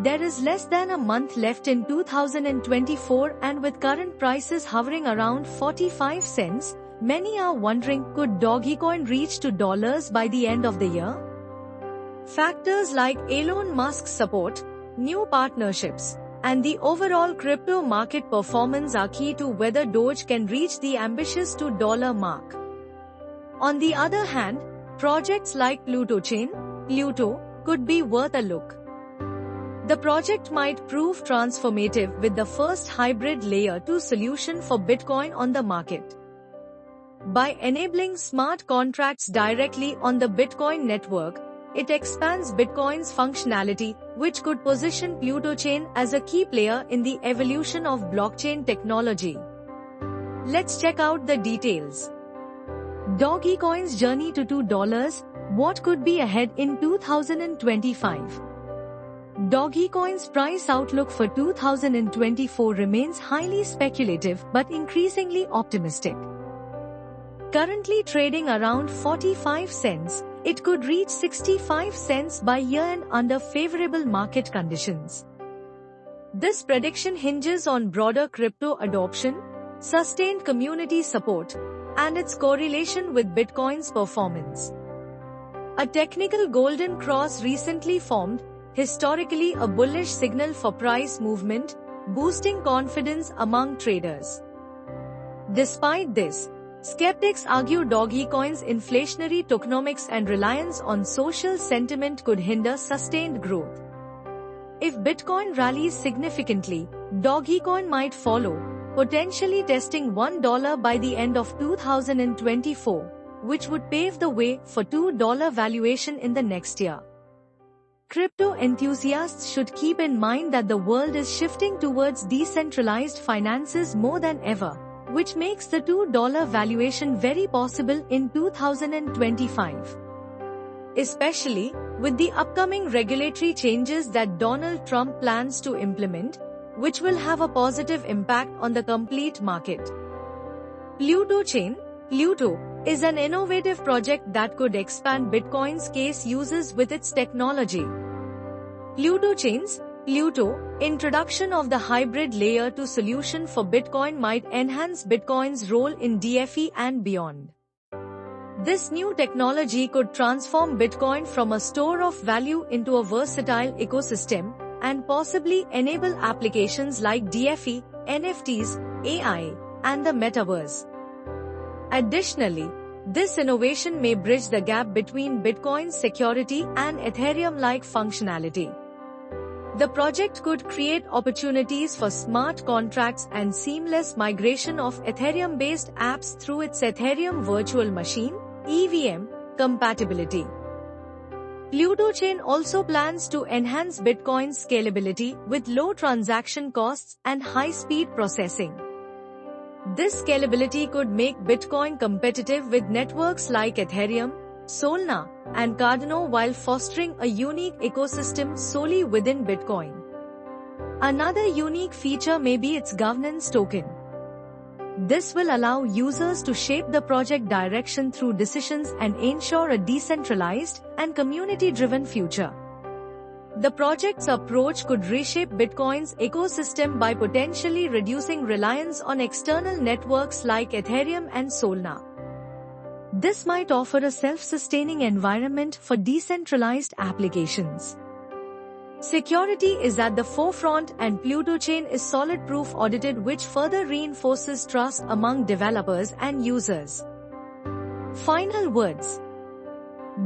There is less than a month left in 2024, and with current prices hovering around 45 cents, many are wondering, could Dogecoin reach $2 by the end of the year? Factors like Elon Musk's support, new partnerships, and the overall crypto market performance are key to whether Doge can reach the ambitious $2 mark. On the other hand, projects like Pluto could be worth a look. The project might prove transformative with the first hybrid layer 2 solution for Bitcoin on the market. By enabling smart contracts directly on the Bitcoin network, it expands Bitcoin's functionality, which could position Pluto Chain as a key player in the evolution of blockchain technology. Let's check out the details. Dogecoin's journey to $2. What could be ahead in 2025? Dogecoin's price outlook for 2024 remains highly speculative but increasingly optimistic. Currently trading around 45 cents, it could reach 65 cents by year-end under favorable market conditions. This prediction hinges on broader crypto adoption, sustained community support, and its correlation with Bitcoin's performance. A technical golden cross recently formed, historically a bullish signal for price movement, boosting confidence among traders. Despite this, skeptics argue Dogecoin's inflationary tokenomics and reliance on social sentiment could hinder sustained growth. If Bitcoin rallies significantly, Dogecoin might follow, potentially testing $1 by the end of 2024, which would pave the way for $2 valuation in the next year. Crypto enthusiasts should keep in mind that the world is shifting towards decentralized finances more than ever, which makes the $2 valuation very possible in 2025. Especially with the upcoming regulatory changes that Donald Trump plans to implement, which will have a positive impact on the complete market. Pluto Chain, Pluto, is an innovative project that could expand Bitcoin's case uses with its technology. Pluto Chain's introduction of the hybrid layer 2 solution for Bitcoin might enhance Bitcoin's role in DeFi and beyond. This new technology could transform Bitcoin from a store of value into a versatile ecosystem, and possibly enable applications like DeFi, NFTs, AI, and the metaverse. Additionally, this innovation may bridge the gap between Bitcoin's security and Ethereum-like functionality. The project could create opportunities for smart contracts and seamless migration of Ethereum-based apps through its Ethereum Virtual Machine (EVM) compatibility. Pluto Chain also plans to enhance Bitcoin's scalability with low transaction costs and high-speed processing. This scalability could make Bitcoin competitive with networks like Ethereum, Solana, and Cardano while fostering a unique ecosystem solely within Bitcoin. Another unique feature may be its governance token. This will allow users to shape the project direction through decisions and ensure a decentralized and community-driven future. The project's approach could reshape Bitcoin's ecosystem by potentially reducing reliance on external networks like Ethereum and Solana. This might offer a self-sustaining environment for decentralized applications. Security is at the forefront, and Pluto Chain is solid proof audited, which further reinforces trust among developers and users. Final words.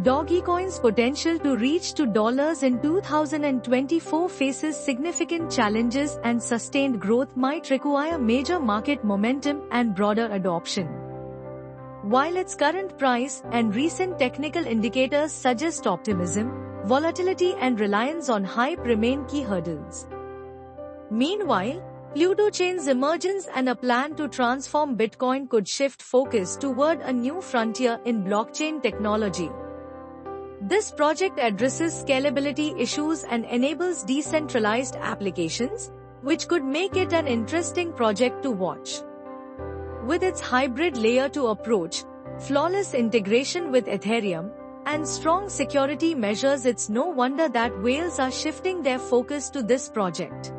Dogecoin's potential to reach $2 in 2024 faces significant challenges, and sustained growth might require major market momentum and broader adoption. While its current price and recent technical indicators suggest optimism, volatility and reliance on hype remain key hurdles. Meanwhile, Pluto Chain's emergence and a plan to transform Bitcoin could shift focus toward a new frontier in blockchain technology. This project addresses scalability issues and enables decentralized applications, which could make it an interesting project to watch. With its hybrid layer 2 approach, flawless integration with Ethereum, and strong security measures, it's no wonder that whales are shifting their focus to this project.